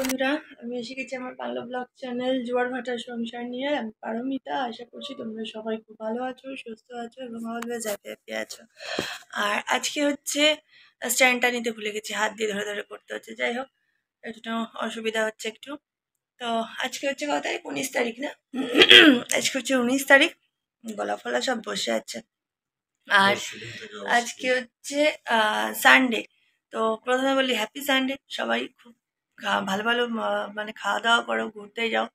বন্ধুরা, আমি এসে গেছি আমার বাংলা ব্লগ চ্যানেল জোয়ার ভাটার সংসার নিয়ে। আমি পারমিতা। আশা করছি তোমরা সবাই খুব ভালো আছো, সুস্থ আছো এবং অলওয়েজ হ্যাপি আছো। আর আজকে হচ্ছে স্ট্যান্ডটা নিতে ভুলে গেছি, হাত দিয়ে ধরে ধরে করতে হচ্ছে। যাই হোক, একটু অসুবিধা হচ্ছে একটু। তো আজকে হচ্ছে কত তারিখ? 19 তারিখ না? আজকে হচ্ছে 19 তারিখ। গলা ফলা সব বসে আছে। আর আজকে হচ্ছে সানডে। তো প্রথমে বলি হ্যাপি সানডে। সবাই খুব ভালো ভালো মানে খাওয়া দাওয়া করো, ঘুরতে যাও।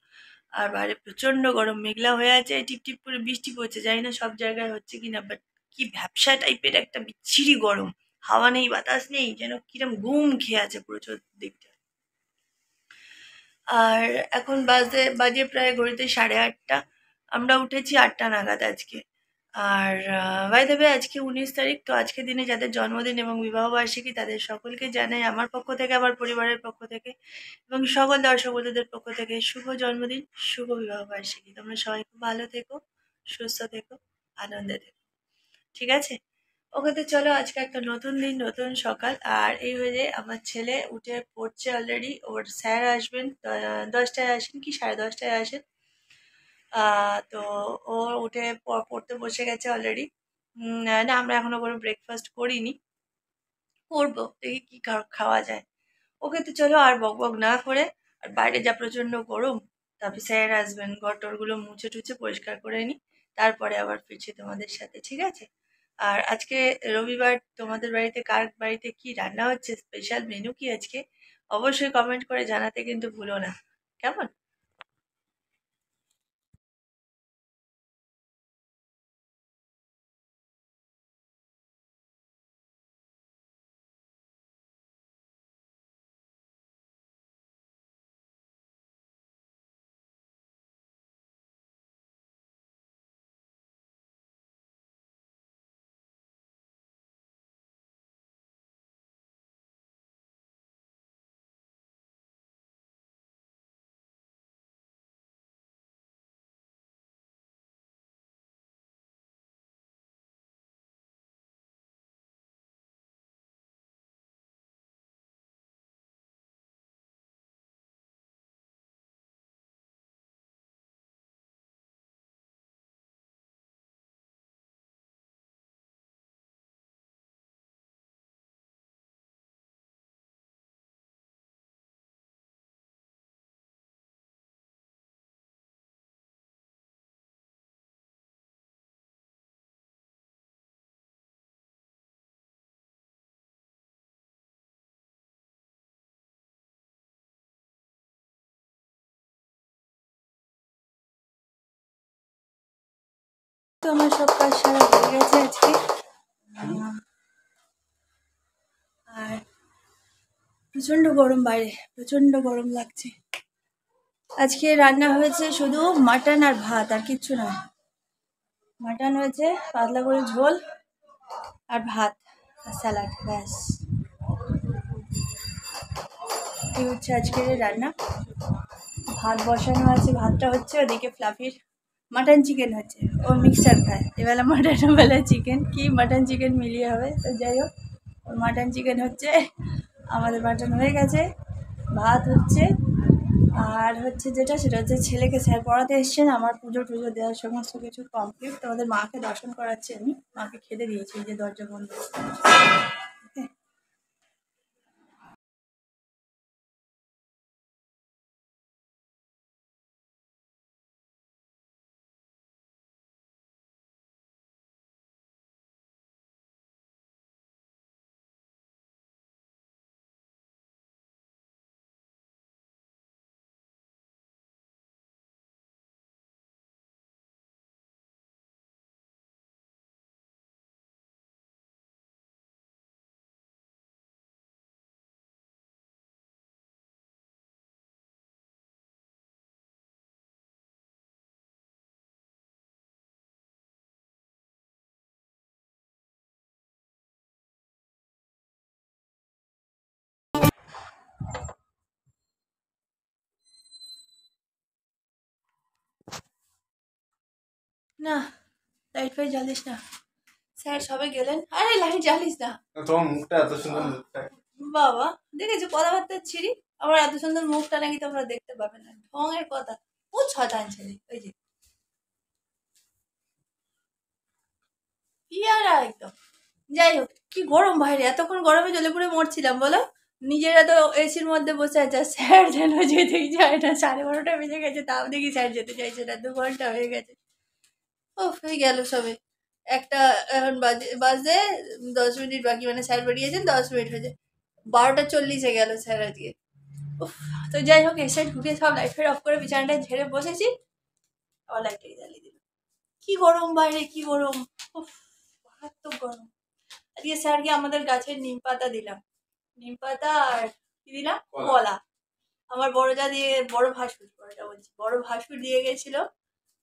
আর বাইরে প্রচন্ড গরম, মেঘলা হয়ে আছে, টিপ টিপ করে বৃষ্টি পড়ছে। জানি না সব জায়গায় হচ্ছে কিনা, বাট কি ভ্যাপসা টাইপের একটা বিচ্ছিরি গরম। হাওয়া নেই, বাতাস নেই, যেন কিরম ঘুম খেয়ে আছে পুরো দিকটা। আর এখন বাজে প্রায় ঘড়িতে 8:30। আমরা উঠেছি 8টা নাগাদ আজকে। আর বাই দ্য ওয়ে, আজকে 19 তারিখ। তো আজকের দিনে যাদের জন্মদিন এবং বিবাহবার্ষিকী তাদের সকলকে জানাই আমার পক্ষ থেকে, আমার পরিবারের পক্ষ থেকে এবং সকল দর্শক বন্ধুদের পক্ষ থেকে শুভ জন্মদিন, শুভ বিবাহবার্ষিকী। তোমরা সবাই খুব ভালো থেকো, সুস্থ থেকো, আনন্দে থেকো। ঠিক আছে? ওকে, তো চলো, আজকে একটা নতুন দিন, নতুন সকাল। আর এই হয়ে যে আমার ছেলে উঠে পড়ছে অলরেডি। ওর স্যার আসবেন 10টায় আসেন কি 10:30টায় আসেন। তো ও উঠে পড়তে বসে গেছে অলরেডি। না, আমরা এখনো কোনো ব্রেকফাস্ট করিনি, করবো। দেখি কি খাওয়া যায়। ওকে, তো চলো আর বকবক না করে, আর বাইরে যা প্রচন্ড গরম, তারপর স্যার আসবেন, ঘর টরগুলো মুছে টুছে পরিষ্কার করে নি, তারপরে আবার ফিরছি তোমাদের সাথে। ঠিক আছে? আর আজকে রবিবার, তোমাদের বাড়িতে কার বাড়িতে কি রান্না হচ্ছে, স্পেশাল মেনু কি আজকে, অবশ্যই কমেন্ট করে জানাতে কিন্তু ভুলো না। কেমন? তো আমার সব কাজ সারা হয়ে গেছে আজকে। আর প্রচন্ড গরম বাইরে, প্রচন্ড গরম লাগছে। আজকে রান্না হয়েছে শুধু মাটন আর ভাত, আর কিচ্ছু নয়। মাটন হয়েছে, পাতলা করে ঝোল, আর ভাত আর স্যালাড, ব্যাস। এই হচ্ছে আজকের রান্না। ভাত বসানো আছে, ভাতটা হচ্ছে, ওদিকে ফ্লাফির মাটন চিকেন হচ্ছে। ও মিক্সচার খায়, এবেলা মাটন, ওবেলা চিকেন, কি মাটন চিকেন মিলিয়ে হবে। তো যাই হোক, ওর মাটন চিকেন হচ্ছে, আমাদের মাটন হয়ে গেছে, ভাত হচ্ছে। আর হচ্ছে যেটা, সেটা হচ্ছে ছেলেকে স্যার পড়াতে এসছেন, আমার পুজো টুজো দেওয়ার সমস্ত কিছু কমপ্লিট। তোমাদের মাকে দর্শন করাচ্ছি আমি, মাকে খেতে দিয়েছি, এই যে দরজা বন্ধ। না, লাইট ফাইট জ্বালিস না, স্যার সবে গেলেন। আরে লাইট জ্বালিস না, তোমার মুখটা এত সুন্দর মুখটা। বাবা, দেখেছো কথাবার্তা ছিরি, আমার এত সুন্দর মুখটা নাকি তোমরা দেখতে পাবে না, ঢঙের কথা। ও শয়তান ছেলে, ওই যে পিয়ারা একদম। যাই হোক, কি গরম বাইরে, এতক্ষণ গরমে জ্বলে পুড়ে মরছিলাম বলো। নিজেরা তো এসির মধ্যে বসে আছে, আর স্যার যেন যেতেই চায় না। 12:30 বেজে গেছে, তাও দেখি স্যার যেতে চাইছে না, 2 ঘন্টা হয়ে গেছে। ও হয়ে গেল সবে একটা, এখন বাজে 10 মিনিট বাকি, মানে স্যার বেরিয়েছেন 10 মিনিট হয়েছে, 12টা 40-এ গেল স্যার আজকে। উফ। তো যাই হোক, এসে ঢুকে সব লাইট ফাইট অফ করে বিছানাটায় ঝেড়ে বসেছি, আবার লাইটটাই জ্বালিয়ে দিল। কি গরম বাইরে, কি গরম। উফ, মারাত্মক গরম। আজকে স্যারকে আমাদের গাছের নিম পাতা দিলাম, নিম পাতা আর কি দিলাম, কলা। আমার বড়জা দিয়ে, বড় ভাসুর, বড়টা বলছি, বড় ভাসুর দিয়ে গেছিল।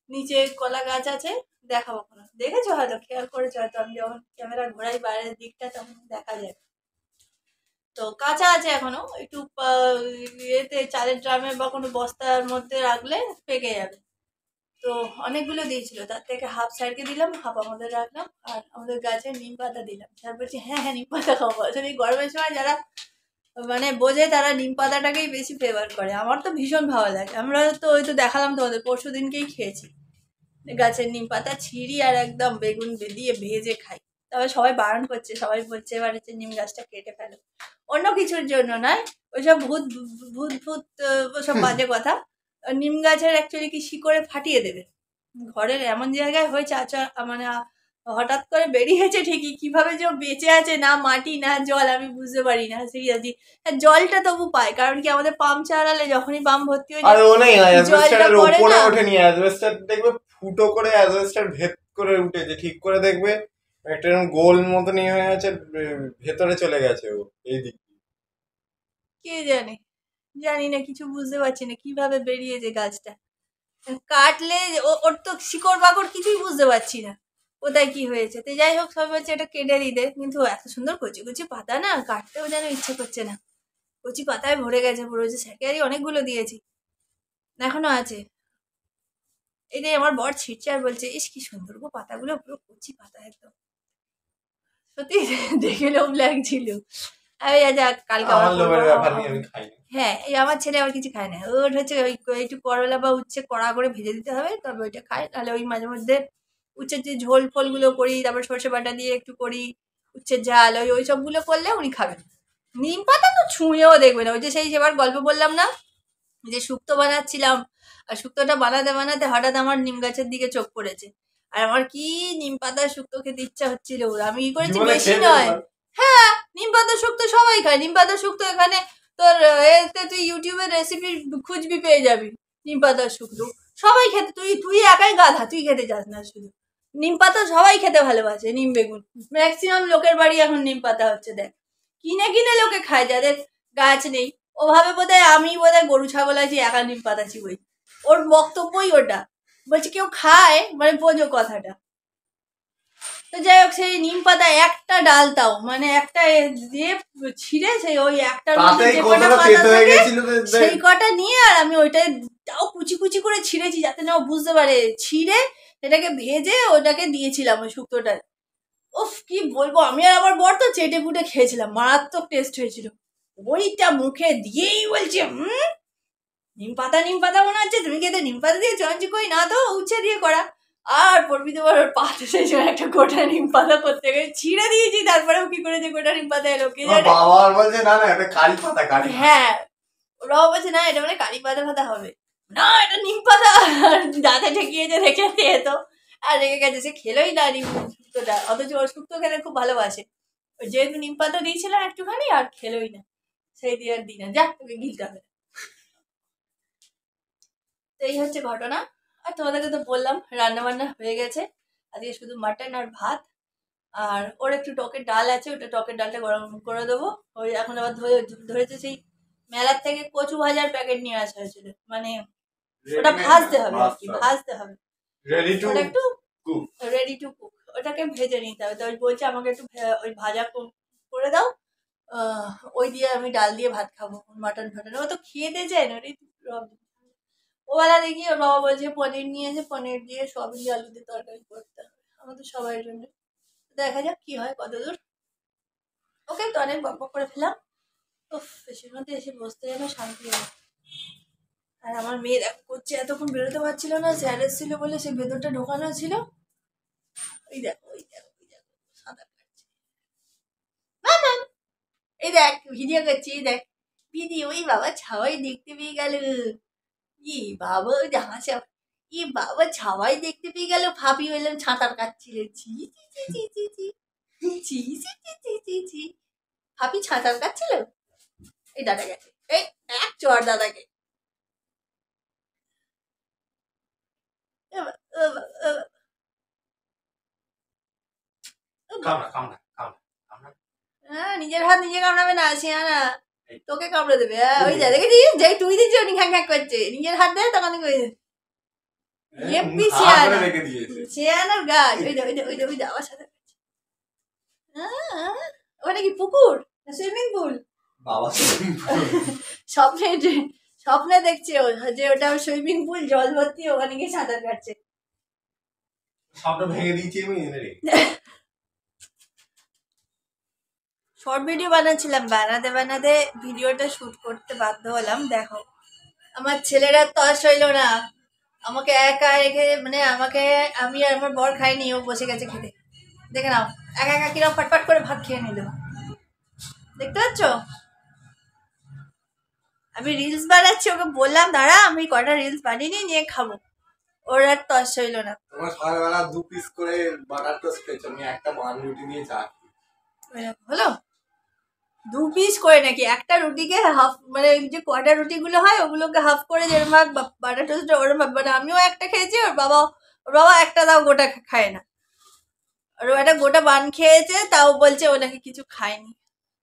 নিচে কলা গাছ আছে, দেখাবো কোনো, দেখেছো হয়তো, খেয়াল করেছো হয়তো, আমি যখন ক্যামেরা ঘোরাই বাইরের দিকটা তখন দেখা যায়। তো কাঁচা আছে এখনো, একটু এতে চালের ড্রামে বা কোনো বস্তার মধ্যে রাখলে পেকে যাবে। তো অনেকগুলো দিয়েছিল, তার থেকে হাফ স্যারকে দিলাম, হাফ আমাদের রাখলাম, আর আমাদের গাছে নিম পাতা দিলাম। স্যার বলছি হ্যাঁ হ্যাঁ নিম পাতা খাবো। আসলে এই গরমের সময় যারা মানে বোঝে তারা নিম পাতাটাকেই বেশি ফেভার করে। আমার তো ভীষণ ভালো লাগে। আমরা তো ওই তো দেখালাম তোমাদের, পরশু দিনকেই খেয়েছি। গাছের নিম পাতা ছিঁড়ি আর একদম বেগুন দিয়ে ভেজে খাই। তবে সবাই বারণ করছে, সবাই বলছে এবার হচ্ছে নিম গাছটা কেটে ফেলো, অন্য কিছুর জন্য নয়, ওইসব ভূত ভূত ভূত ওসব বাজে কথা। নিম গাছের অ্যাকচুয়ালি কি শিকড়ে ফাটিয়ে দেবে। ঘরের এমন জায়গায় হয়েছে, আচ্ছা মানে হঠাৎ করে বেরিয়েছে ঠিকই, কিভাবে যে ও বেঁচে আছে, না মাটি না জল আমি বুঝতে পারি না সিরিয়াসলি। জলটা তবু পায়, কারণ কি আমাদের পাম্প চালালে যখনই পাম্প ভর্তি হয়ে আর ও নেই না, যায় জলটা অ্যাজবেস্টারের পড়ে উপরে না। ওঠেনি, অ্যাজবেস্টার দেখবে ফুটো করে অ্যাজবেস্টার ভেদ করে উঠেছে, ঠিক করে দেখবে একটা এরকম গোল মতনই হয়ে আছে, ভেতরে চলে গেছে ও এই দিক দিয়ে। কে জানে, জানি না, কিছু বুঝতে পারছি না কিভাবে বেরিয়েছে গাছটা। কাটলে ওর তো শিকড় বাকড় কিছুই বুঝতে পারছি না কোথায় কি হয়েছে। তো যাই হোক, সবাই বলছে এটা কেটে দিতে, কিন্তু এত সুন্দর কচি কচি পাতা না, কাটতেও যেন ইচ্ছে করছে না। কচি পাতায় ভরে গেছে পুরো, যে স্যাকেরই অনেকগুলো দিয়েছি, এখনো আছে। এটাই আমার বর ছিঁড়ছে আর বলছে ইস কি সুন্দর গো পাতাগুলো, পুরো কচি পাতা একদম। সত্যি দেখে লোভ লাগছিল। আমি যাক কালকে আবার আমার করবো। লোভের ব্যাপার নেই, আমি খাই না। হ্যাঁ, এই আমার ছেলে আবার কিছু খায় না, ওর হচ্ছে ওই একটু করলা বা উচ্ছে কড়া করে ভেজে দিতে হবে, তবে ওইটা খায়। তাহলে ওই মাঝে মধ্যে উচ্ছের যে ঝোল ফোলগুলো করি, তারপর সর্ষে বাটা দিয়ে একটু করি, উচ্ছের ঝাল, ওই সবগুলো করলে উনি খাবেন। নিম পাতা তো ছুঁয়েও দেখবে না। ওই যে সেই সেবার গল্প বললাম না, যে শুক্তো বানাচ্ছিলাম, আর শুক্তোটা বানাতে বানাতে হঠাৎ আমার নিম গাছের দিকে চোখ পড়েছে, আর আমার কি নিম পাতার শুক্তো খেতে ইচ্ছা হচ্ছিল। আমি কি করেছি, জীবনে বেশি খেয়েছেন নয়। না? হ্যাঁ, নিম পাতার শুক্তো সবাই খায়। নিম পাতার শুক্তো এখানে তোর এতে তুই ইউটিউবের রেসিপি খুঁজবি, পেয়ে যাবি। নিম পাতার শুক্তো সবাই খেতে, তুই তুই একাই গাধা, তুই খেতে চাস না শুধু। নিম পাতা সবাই খেতে ভালোবাসে, নিম বেগুন ম্যাক্সিমাম লোকের বাড়ি এখন নিম পাতা হচ্ছে, দেখ কিনে কিনে লোকে খায় যাদের গাছ নেই। ওভাবে বোধহয় আমি বোধহয় গরু ছাগল আছি, একা নিম পাতা চিবোই। ওর বক্তব্যই ওটা, বলছে কেউ খায় মানে বোঝো কথাটা। তো যাই হোক, সেই নিম পাতা একটা ডাল, তাও মানে একটা দিয়ে ছিঁড়ে, সেই ওই একটার মধ্যে তাতেই যে কটা কতটা পাতা তেতো হয়ে থাকে গেছিল সেই কটা নিয়ে, আর আমি ওইটাই তাও কুচি কুচি করে ছিঁড়েছি যাতে না ও বুঝতে পারে, ছিঁড়ে সেটাকে ভেজে ওটাকে দিয়েছিলাম ওই শুক্তোটা। উফ কি বলবো, আমি আর আমার বর তো চেটে পুটে খেয়েছিলাম, মারাত্মক টেস্ট হয়েছিল। ওইটা মুখে দিয়েই বলছে নিম পাতা মনে হচ্ছে তুমি খেতে নিম পাতা দিয়ে চঞ্চি, কই না তো উচ্ছে দিয়ে করা। আর পড়বি তোমার ওর পাতে সেই সময় একটা গোটা নিম পাতা করতে গেলে ছিঁড়ে দিয়েছি, তারপরেও কি করেছে গোটা নিম পাতা এলো কে জানে। বাবা আর বলছে না না এটা কারি পাতা, কারি। হ্যাঁ, ওরাও বলছে না এটা মানে কারি পাতা ফাতা হবে না, এটা নিম পাতা। দাঁতে ঠেকিয়েছে রেখে দিয়ে তো, আর রেখে গেছে, সে খেলোই না নিম শুক্তোটা, অথচ ওর শুক্তো খেতে খুব ভালোবাসে। ওই যেহেতু নিম পাতা দিয়েছিলাম একটুখানি, আর খেলোই না, সেই দিয়ে আর দিই না, যাক তোকে গিলতে হবে। তো এই হচ্ছে ঘটনা। আর তোমাদেরকে তো বললাম রান্না বান্না হয়ে গেছে, আজকে শুধু মাটন আর ভাত, আর ওর একটু টকের ডাল আছে, ওটা টকের ডালটা গরম করে দেবো। ওই এখন আবার ধরেছে সেই মেলার থেকে কচু ভাজার প্যাকেট নিয়ে আসা হয়েছিল, মানে ওটা ভাজতে হবে আর কি, ভাজতে হবে, ওটা একটু রেডি টু কুক, ওটাকে ভেজে নিতে হবে। তো ওই বলছে আমাকে একটু ওই ভাজা করে দাও, ওই দিয়ে আমি ডাল দিয়ে ভাত খাবো, মাটন ফাটন ও তো খেতে চায় না, ওটাই প্রবলেম। ওবেলা দেখি ওর বাবা বলছে পনির নিয়েছে, পনির দিয়ে সয়াবিন দিয়ে আলু দিয়ে তরকারি করতে হবে আমাদের সবার জন্য। দেখা যাক কি হয় কতদূর। ওকে, তো অনেক বক বক করে ফেলাম, উফ, এসির মধ্যে এসে বসতে যেন শান্তি হয়। আর আমার মেয়ে দেখো করছে, এতক্ষণ বেরোতে পারছিল না, স্যার এসেছিল বলে সে ভেতরটা ঢোকানো ছিল। ওই দেখো, ওই দেখো, ওই দেখো, সাঁতার কাটছে। মামা, এই দেখ ভিডিও করছি, এই দেখ ভিডিও। ওই বাবা ছাওয়াই দেখতে পেয়ে গেল। ই বাবা, ওই যে হাসে। ই বাবা, ছাওয়াই দেখতে পেয়ে গেল, ভাবি হইলাম সাঁতার কাটছিল। ছি ছি ছি ছি ছি ছি ছি ছি ছি ছি ছি ছি। ভাবি সাঁতার কাটছিল। এই দাদা গেছে, এই এক চর দাদাকে। হ্যাঁ, নিজের হাত নিজে কামড়াবে না, শিয়ানা তোকে কামড়ে দেবে। হ্যাঁ, ওই যা দেখেছিস, যেই তুই দিচ্ছ উনি খ্যাঁক খ্যাঁক করছে। নিজের হাত দেয় তখন এমপি শিয়ানা, শিয়ানার গাছ। ওই দা, ওই দা, ওই দা, ওই দা আমার সাথে। ওটা কি পুকুর, সুইমিং পুল? বাবা স্বপ্নে, স্বপ্নে দেখছে ও যে ওটা সুইমিং পুল, জল ভর্তি, ওখানে গিয়ে সাঁতার কাটছে। সবটা ভেঙে দিয়েছি আমি রে। শর্ট ভিডিও বানাচ্ছিলাম, বানাতে বানাতে ভিডিওটা শুট করতে বাধ্য হলাম। দেখো আমার ছেলেরা তস হইল না, আমাকে একা রেখে, মানে আমাকে, আমি আর আমার বর খাইনি, ও বসে গেছে খেতে। দেখে নাও একা একা কিরম ফটফট করে ভাত খেয়ে নিল, দেখতে পাচ্ছ? আমি রিলস বানাচ্ছি, ওকে বললাম দাঁড়া আমি কটা রিলস বানিয়ে নিয়ে খাবো, ওর আর তস হইল না। তোমার সকালবেলা 2 পিস করে বাটার টোস্ট খেয়েছো, আমি একটা বান রুটি দিয়ে চা হলো 2 পিস করে নাকি? একটা রুটিকে হাফ, মানে যে কটা রুটি গুলো হয় ওগুলোকে হাফ করে যেরকম বাটার টোস্ট ওরম, মানে আমিও একটা খেয়েছি, ওর বাবা একটা তাও গোটা খায় না। আর ও একটা গোটা বান খেয়েছে, তাও বলছে ও নাকি কিছু খায়নি।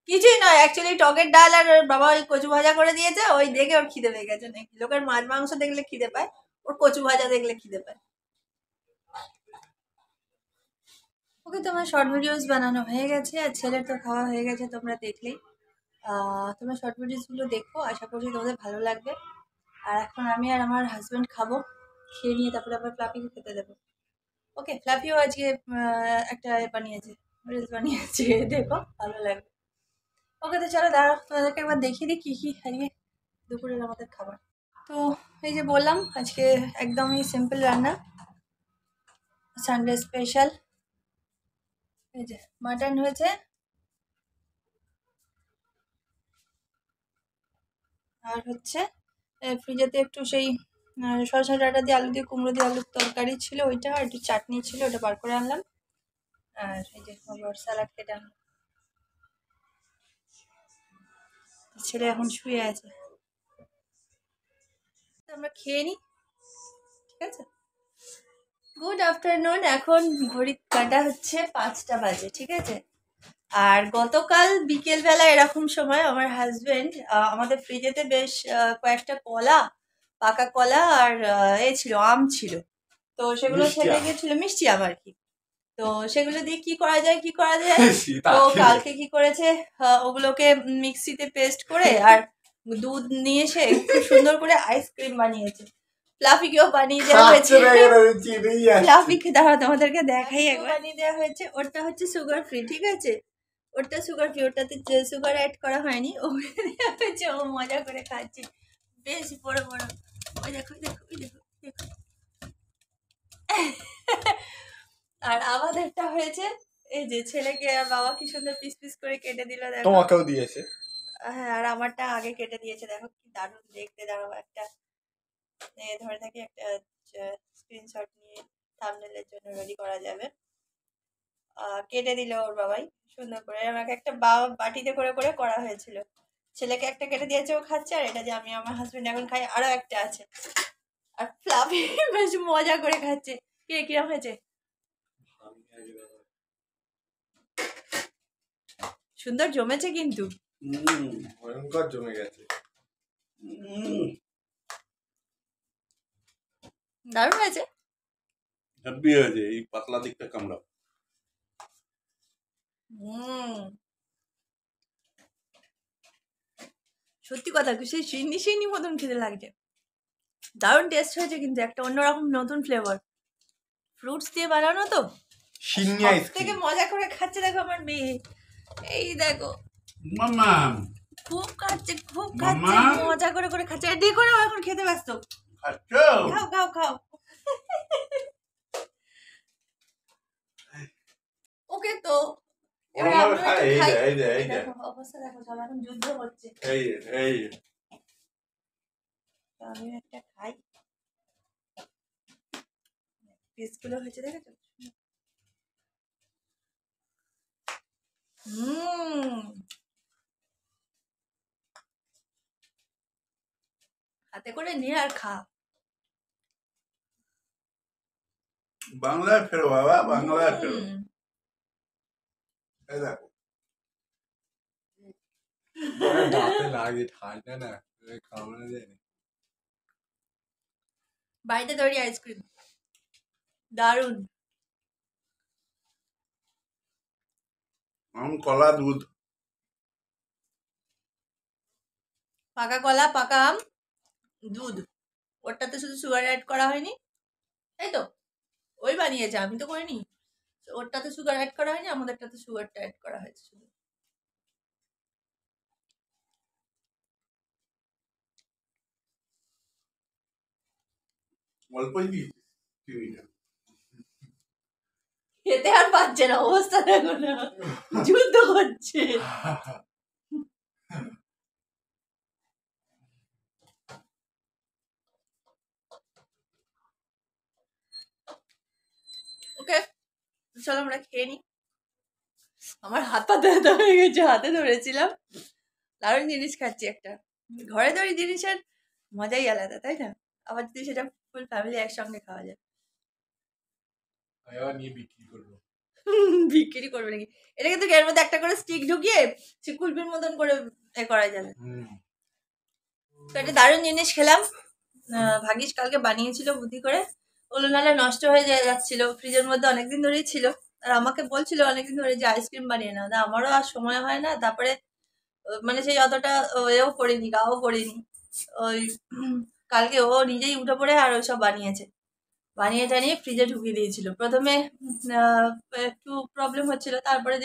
কিছুই নয়, অ্যাকচুয়ালি টকের ডাল আর ওর বাবা ওই কচু ভাজা করে দিয়েছে, ওই দেখে ওর খিদে পেয়ে গেছে নাকি। লোকের মাছ মাংস দেখলে খিদে পায়, ওর কচু ভাজা দেখলে খিদে পায়। ওকে, তো আমার শর্ট ভিডিওস বানানো হয়ে গেছে, আর ছেলের তো খাওয়া হয়ে গেছে, তোমরা দেখলেই। তোমরা শর্ট ভিডিওসগুলো দেখো, আশা করছি তোমাদের ভালো লাগবে। আর এখন আমি আর আমার হাজব্যান্ড খাবো, খেয়ে নিয়ে তারপরে আবার ফ্লাফিকে খেতে দেবো। ওকে, ফ্লাফিও আজকে একটা বানিয়েছে, রিলস বানিয়েছে, দেখো ভালো লাগবে। ওকে, তো চলো দাঁড়াও, তোমাদেরকে একবার দেখিয়ে দিই কী কী আজকে দুপুরের আমাদের খাবার। তো এই যে বললাম, আজকে একদমই সিম্পল রান্না, সানডে স্পেশাল। এই যে মাটন হয়েছে, আর হচ্ছে ফ্রিজেতে একটু সেই সরষা ডাঁটা দিয়ে আলু দিয়ে কুমড়ো দিয়ে আলুর তরকারি ছিল, ওইটা আর একটু চাটনি ছিল, ওটা বার করে আনলাম। আর এই যে আবার স্যালাড কেটে আনলাম। ছেলে এখন শুয়ে আছে, আমরা খেয়ে নিই, ঠিক আছে? Good afternoon. এখন ঘড়ির কাঁটা হচ্ছে 5টা বাজে, ঠিক আছে? আর গতকাল বিকেলবেলা এরকম সময় আমার হাজবেন্ড আমাদের ফ্রিজেতে বেশ কয়েকটা কলা, পাকা কলা আর এ ছিল, আম ছিল। তো সেগুলো থেকে গেছিল, মিষ্টি আম আর কি। তো সেগুলো দিয়ে কি করা যায়, কি করা যায়, তো কালকে কি করেছে, ওগুলোকে মিক্সিতে পেস্ট করে আর দুধ নিয়ে এসে খুব সুন্দর করে আইসক্রিম বানিয়েছে। ফ্লাফিকেও বানিয়ে দেওয়া হয়েছে, ফ্লাফিকে দাঁড়া তোমাদেরকে দেখাই একবার, বানিয়ে দেওয়া হয়েছে। ওটা হচ্ছে সুগার ফ্রি, ঠিক আছে? ওটা সুগার ফ্রি, ওটাতে সুগার অ্যাড করা হয়নি। ও হচ্ছে, ও মজা করে খাচ্ছে, বেশ বড় বড়। ওই দেখো, দেখো, ওই দেখো, দেখো। আর আমাদেরটা হয়েছে এই যে ছেলেকে আর বাবা কি সুন্দর পিস পিস করে কেটে দিল, দেখো। তোমাকেও দিয়েছে। হ্যাঁ, আর আমারটা আগে কেটে দিয়েছে, দেখো কি দারুণ দেখতে। দাঁড়াও একটা ধরে থাকি, একটা স্ক্রিনশট নিয়ে থাম্বনেলের জন্য রেডি করা যাবে। কেটে দিল ওর বাবাই সুন্দর করে, আমাকে একটা বাটিতে করে করে করা হয়েছিল। ছেলেকে একটা কেটে দিয়েছে, ও খাচ্ছে, আর এটা যে আমি আমার হাজবেন্ড এখন খাই, আরো একটা আছে। আর ফ্লাফি বেশ মজা করে খাচ্ছে। কিরম হয়েছে? সুন্দর জমেছে কিন্তু, ভয়ঙ্কর জমে গেছে, দারুণ হয়েছে, হেভি হয়েছে। এই পাতলা দিকটা কামড়াও। সত্যি কথা, সেই চিনি চিনি মতন খেতে লাগছে, দারুণ টেস্ট হয়েছে কিন্তু, একটা অন্যরকম নতুন ফ্লেভার, ফ্রুটস দিয়ে বানানো তো। থেকে মজা করে খাচ্ছে, দেখো আমার মেয়ে, এই দেখো মামা খুব খাচ্ছে মাম্মা? মজা করে করে খাচ্ছে রেডি করে ও এখন খেতে ব্যস্ত খাচ্ছ? খাও খাও খাও ওকে তো এবার ওরম ভাবে আমিও খায়, একটু এই খাই যে, এই যে, এই এই যে, দেখো অবস্থা দেখো সব এখন যুদ্ধ হচ্ছে এই যে, এই যে। তো আমিও একটা খাই পিসগুলো হয়েছে দেখেছো হাতে করে নিয়ে আর খা বাংলায় ফেরো বাবা, বাংলায় ফেরো। হুম। এই দেখো। দাঁতে লাগে ঠান্ডা না খাওয়ানো যায় না। বাড়িতে তৈরি আইসক্রিম দারুন আম, কলা, দুধ। পাকা কলা পাকা আম দুধ ওরটাতে শুধু সুগার অ্যাড করা হয়নি তাই তো ওই বানিয়েছে আমি তো করিনি ওরটাতে সুগার অ্যাড করা হয়নি আমাদেরটাতে সুগারটা অ্যাড করা হয়েছে শুধু অল্পই দিয়েছি চিনিটা। খেতে আর পাচ্ছে না অবস্থা দেখো না যুদ্ধ হচ্ছে ওকে চলো আমরা খেয়ে নিই আমার হাত পা ব্যথা হয়ে গেছে হাতে ধরেছিলাম দারুণ জিনিস খাচ্ছি একটা ঘরে তৈরি জিনিসের মজাই আলাদা তাই না আবার যদি সেটা ফুল ফ্যামিলি একসঙ্গে খাওয়া যায় আমি আবার নিয়ে বিক্রি করবো। বিক্রি করবে নাকি এটা কিন্তু এর মধ্যে একটা করে স্টিক ঢুকিয়ে সে কুলপির মতন করে করা যাবে তো একটা দারুণ জিনিস খেলাম ভাগ্যিস কালকে বানিয়েছিল বুদ্ধি করে ওগুলো নাহলে নষ্ট হয়ে যাচ্ছিল ফ্রিজের মধ্যে অনেকদিন ধরেই ছিল আর আমাকে বলছিল অনেকদিন ধরে যে আইসক্রিম বানিয়ে নাও তা আমারও আর সময় হয় না তারপরে মানে সেই অতটা এও করিনি গাও করিনি ওই কালকে ও নিজেই উঠে পড়ে আর ওইসব বানিয়েছে বানিয়ে টানিয়ে ফ্রিজে ঢুকিয়ে দিয়েছিল প্রথমে একটু প্রবলেম হচ্ছিল তারপরে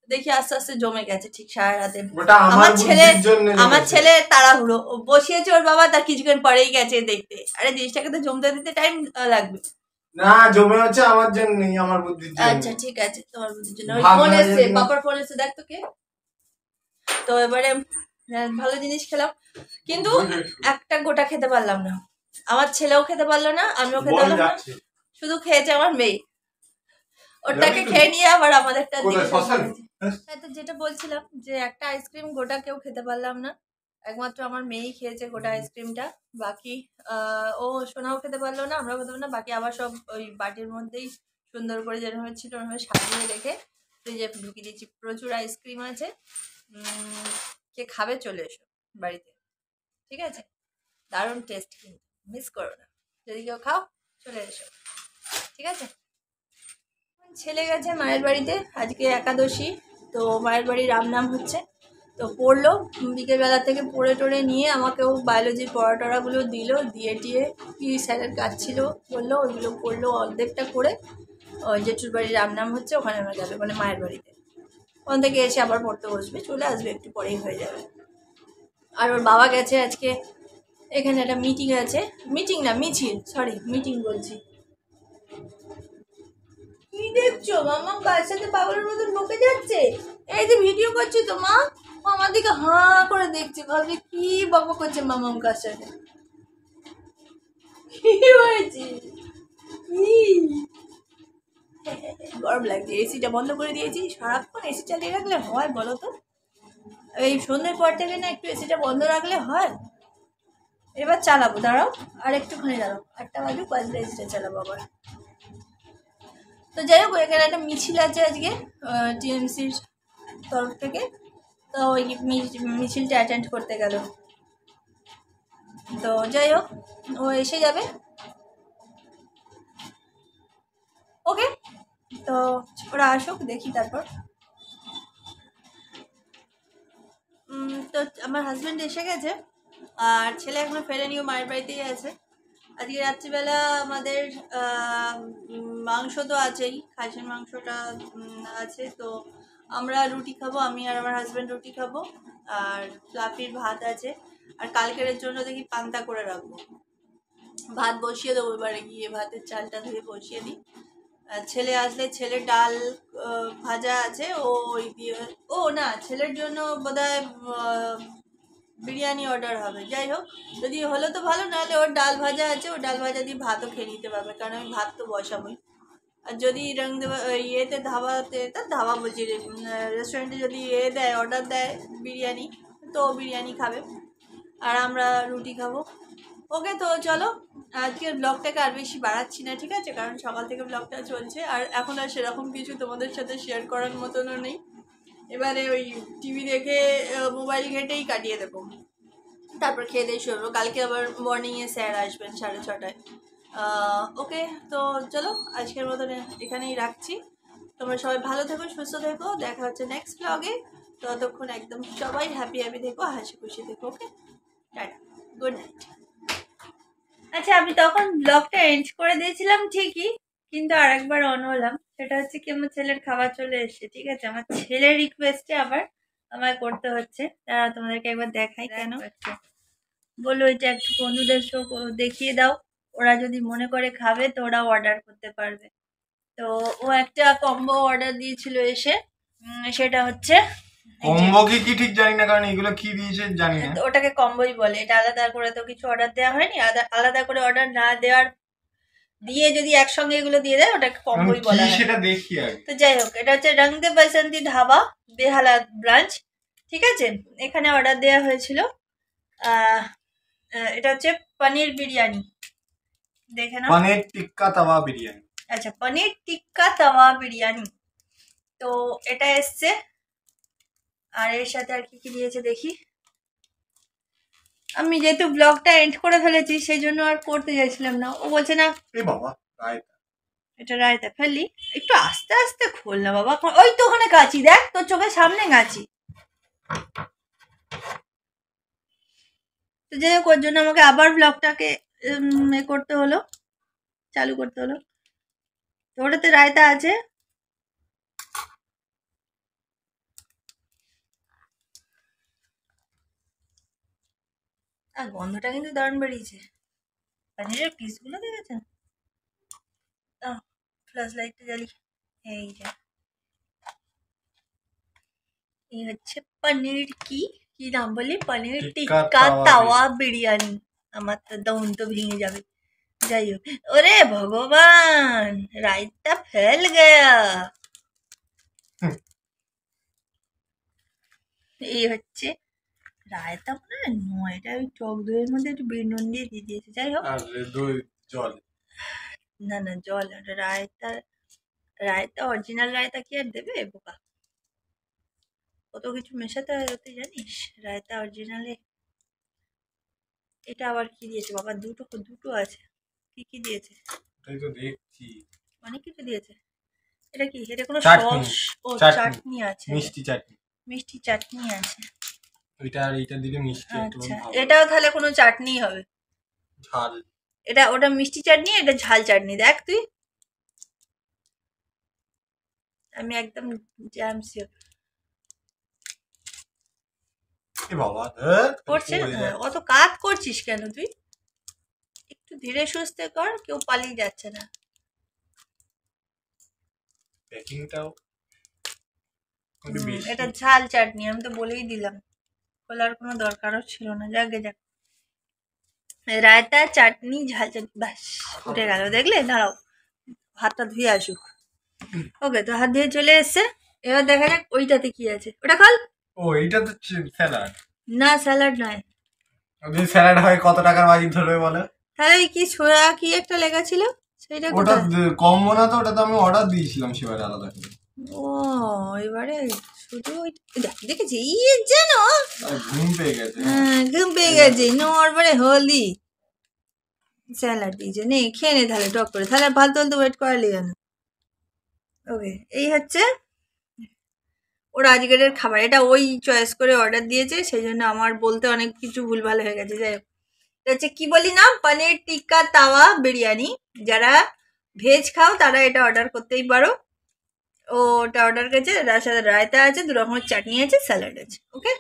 দেখি আস্তে আস্তে জমে গেছে ঠিক সারা রাতে ওটা আমার বুদ্ধির জন্য আমার জমেছে। ছেলে তাড়াহুড়ো ও বসিয়েছে ওর বাবা তার কিছুক্ষণ পরেই গেছে দেখতে আরে জিনিসটাকে তো জমতে দিতে টাইম লাগবে না জমে হচ্ছে আমার জন্যই, আমার বুদ্ধির জন্য। আচ্ছা ঠিক আছে তোমার বুদ্ধির জন্য ওই ভাবনার ফোন এসছে জন্য। পাপার ফোন এসছে দেখ তো কে তো এবারে ভালো জিনিস খেলাম কিন্তু একটা গোটা খেতে পারলাম না আমার ছেলেও খেতে পারলো না আমিও খেতে বল পারলাম না যাচ্ছে। শুধু খেয়েছে আমার মেয়ে ওটাকে খেয়ে নিয়ে আবার আমাদেরটা কোথায় শ্মশানে? হ্যাঁ তো যেটা বলছিলাম যে একটা আইসক্রিম গোটা কেউ খেতে পারলাম না একমাত্র আমার মেয়েই খেয়েছে গোটা আইসক্রিমটা বাকি ও সোনাও খেতে পারলো না আমরাও খেতে পারলাম না বাকি আবার সব ওই বাটির মধ্যেই সুন্দর করে যেরকম ছিল ওরকম সাজিয়ে রেখে ফ্রিজে ঢুকিয়ে দিয়েছি প্রচুর আইসক্রিম আছে কে খাবে চলে এসো বাড়িতে ঠিক আছে দারুণ টেস্ট কিন্তু মিস করো না যদি কেউ খাও চলে এসো ঠিক আছে ছেলে গেছে মায়ের বাড়িতে আজকে একাদশী তো মায়ের বাড়ি রামনাম হচ্ছে তো পড়লো বিকেলবেলা থেকে পড়ে টড়ে নিয়ে আমাকেও বায়োলজির পড়াটরাগুলো দিল দিয়ে টিয়ে কি স্যারের কাজ ছিল বললো ওইগুলো পড়লো অর্ধেকটা করে জেঠুর বাড়ি রামনাম হচ্ছে ওখানে আমরা যাবে মানে মায়ের বাড়িতে ওখান থেকে এসে আবার পড়তে বসবে চলে আসবে একটু পরেই হয়ে যাবে আর ওর বাবা গেছে আজকে এখানে একটা মিটিং আছে মিটিং না মিছিল সরি মিটিং বলছি কি দেখছো মামা কার সাথে পাগলের মতন বকে যাচ্ছে এই যে ভিডিও করছি তো মা ও আমার দিকে হাঁ করে দেখছে ভাবছে কি বকবক করছে মামাম কার সাথে কি হয়েছে কি গরম লাগছে এসিটা বন্ধ করে দিয়েছি সারাক্ষণ এসি চালিয়ে রাখলে হয় বলো তো এই সন্ধ্যের পর থেকে না একটু এসিটা বন্ধ রাখলে হয় এবার চালাবো দাঁড়াও আর একটুখানি দাঁড়াও 8টা বাজুক বাজলে এসিটা চালাবো আবার তো যাই হোক এখানে একটা মিছিল আছে আজকে টিএমসির তরফ থেকে তো ওই মিছিলটা অ্যাটেন্ড করতে গেল তো যাই হোক ও এসে যাবে ওকে তো ওরা আসুক দেখি তারপর তো আমার হাজব্যান্ড এসে গেছে আর ছেলে এখনো ফেরেনিও মায়ের বাড়িতেই আছে আজকে রাত্রিবেলা আমাদের মাংস তো আছেই খাসির মাংসটা আছে তো আমরা রুটি খাবো, আমি আর আমার হাজব্যান্ড রুটি খাবো, আর ফ্লাফির ভাত আছে, আর কালকের জন্য দেখি পান্তা করে রাখবো। ভাত বসিয়ে দেবো, এবারে গিয়ে ভাতের চালটা ধুয়ে বসিয়ে দিই। আর ছেলে আসলে ছেলে ডাল ভাজা আছে, ও ওই দিয়ে, ও না, ছেলের জন্য বোধহয় বিরিয়ানি অর্ডার হবে। যাই হোক, যদি হলো তো ভালো, নাহলে ওর ডাল ভাজা আছে, ও ডাল ভাজা দিয়ে ভাতও খেয়ে নিতে পারবে, কারণ আমি ভাত তো বসাবোই। আর যদি ইয়েতে ধাবাতে, তার ধাবা বলছি, রেস্টুরেন্টে যদি দেয়, অর্ডার দেয় বিরিয়ানি, তো ও বিরিয়ানি খাবে আর আমরা রুটি খাবো। ওকে, তো চলো আজকের ব্লগটাকে আর বেশি বাড়াচ্ছি না, ঠিক আছে, কারণ সকাল থেকে ব্লগটা চলছে, আর এখন আর সেরকম কিছু তোমাদের সাথে শেয়ার করার মতনও নেই। এবারে ওই টিভি দেখে মোবাইল ঘেটেই কাটিয়ে দেবো, তারপর খেয়ে দিয়ে শুরু। কালকে আবার মর্নিংয়ে স্যার আসবেন 6:30টায়। ওকে, তো চলো আজকের মতন এখানেই রাখছি। তোমরা সবাই ভালো থেকো, সুস্থ থেকো, দেখা হচ্ছে নেক্সট ব্লগে। ততক্ষণ একদম সবাই হ্যাপি থেকো, হাসি খুশি থেকো। ওকে, টাটা, গুড নাইট। আচ্ছা, আমি তখন ব্লগটা এন্ড করে দিয়েছিলাম ঠিকই, কিন্তু আরেকবার অন হলাম। সেটা হচ্ছে কি, আমার ছেলের খাবার চলে এসেছে, ঠিক আছে, আমার ছেলের রিকোয়েস্টে আবার আমায় করতে হচ্ছে। তারা তোমাদেরকে একবার দেখাই কেন বললো, এটা একটু বন্ধুদের শো দেখিয়ে দাও, ওরা যদি মনে করে খাবে তো ওরা অর্ডার করতে পারবে। তো ও একটা কম্বো অর্ডার দিয়েছিল এসে, সেটা হচ্ছে কম্বো কি ঠিক জানি না, কারণ এগুলো কি দিয়েছে জানি না। ওটাকে কম্বোই বলে। এটা আলাদা করে তো কিছু অর্ডার দেওয়া হয়নি, আলাদা করে অর্ডার না দেওয়ার দিয়ে যদি একসঙ্গে এগুলো দিয়ে দেয়, ওটাকে কম্বোই বলা হয়। সেটা দেখি আগে। তো যাই হোক, এটা হচ্ছে রং দে বাসন্তী ধাবা, বেহালা ব্রাঞ্চ, ঠিক আছে। এখানে অর্ডার দেওয়া হয়েছিল, এটা হচ্ছে পনির বিরিয়ানি, দেখে নাও। পনির টিক্কা তাওয়া বিরিয়ানি। আচ্ছা, পনির টিক্কা তাওয়া বিরিয়ানি। তো এটা এসছে, আর এর সাথে আর কি কি দিয়েছে দেখি। আমি যেহেতু ব্লগটা এন্ড করে ফেলেছি, সেই জন্য আর করতে চাইছিলাম না। ও বলছে না, এ বাবা, রায়তা। এটা রায়তা ফেললি, একটু আস্তে আস্তে খোল না বাবা। ওই তো ওখানে গাছি, দেখ তোর চোখের সামনে গাছি। তো যাই হোক, ওর জন্য আমাকে আবার ব্লগটাকে করতে হলো, চালু করতে হলো। তো ওটাতে রায়তা আছে, আর গন্ধটা কিন্তু দারুণ বেরিয়েছে। পানিরের পিসগুলো দেখেছেন? ফ্ল্যাশ লাইটটা জ্বালি, এই যে এই হচ্ছে পনির কি নাম বলি, পনির টিক্কা তাওয়া বিরিয়ানি। আমার তো দম তো ভেঙে যাবে। যাই হোক, ওরে ভগবান, রায়তা ফেল গয়া। এই হচ্ছে রায়তা, মনে হয় নয়, এটা ওই টক দইয়ের মধ্যে একটু বিট নুন দিয়ে দিয়েছে। যাই হোক, আর দই জল, না না জল, ওটা রায়তা। রায়তা অরিজিনাল রায়তা কি আর দেবে বোকা, কত কিছু মেশাতে হয় তুই জানিস রায়তা অরিজিনালে। এটা আবার কি দিয়েছে বাবা, দুটো আছে, কি কি দিয়েছে, তাই তো দেখছি, অনেক কিছু দিয়েছে। এটা কি, এটা কোনো চাটনি। সস? ও চাটনি আছে, মিষ্টি চাটনি, মিষ্টি চাটনি আছে। ওইটা আর এইটা দিলে মিষ্টি একটু আচ্ছা, ভালো। এটাও তাহলে কোনো চাটনি হবে, ঝাল। এটা ওটা মিষ্টি চাটনি, এটা ঝাল চাটনি। দেখ তুই, আমি একদম জ্যাম সিওর। এ বাবা, করছে অত কাজ করছিস কেন তুই, একটু ধীরে সুস্থে কর, কেউ পালিয়ে যাচ্ছে না। প্যাকিংটাও এটা ঝাল চাটনি, আমি তো বলেই দিলাম, খোলার কোনো দরকারও ছিল না। যাকে যাক, রায়তা চাটনি ঝাল চাটনি, ব্যাস উঠে গেল। দেখলে, দাঁড়াও হাতটা ধুয়ে আসুক। ওকে, তো হাত ধুয়ে চলে এসছে। এবার দেখা যাক ওইটাতে কি আছে, ওটা খাল। ও, এইটা তো স্যালাড না, স্যালাড নয়। যদি স্যালাড হয় কত টাকার বাজি ধরবে বলো? তাহলে ওই কি সোয়া কি একটা লেখা ছিল, সেটা ওটা কোথায়? কম্বো না তো, ওটা তো আমি অর্ডার দিয়েছিলাম সেবারে আলাদা করে। ও, এবারে শুধু দেখেছি যেন ঘুম পেয়ে গেছে। ঘুম পেয়ে গেছে, নরবারে হলদি স্যালাড দিয়েছে, নে খেয়ে নে তাহলে টক করে, তাহলে ফালতু ফালতু ওয়েট করালি কেন। ওকে, এই হচ্ছে ওর আজকের খাবার। এটা ওই চয়েস করে অর্ডার দিয়েছে, সেই জন্য আমার বলতে অনেক কিছু ভুলভাল হয়ে গেছে। যাই হোক, এটা হচ্ছে কি বলি না, পনির টিক্কা তাওয়া বিরিয়ানি। যারা ভেজ খাও তারা এটা অর্ডার করতেই পারো। ও ওটা অর্ডার করেছে, তার সাথে রায়তা আছে, 2 রকমের চাটনি আছে, স্যালাড আছে। ওকে।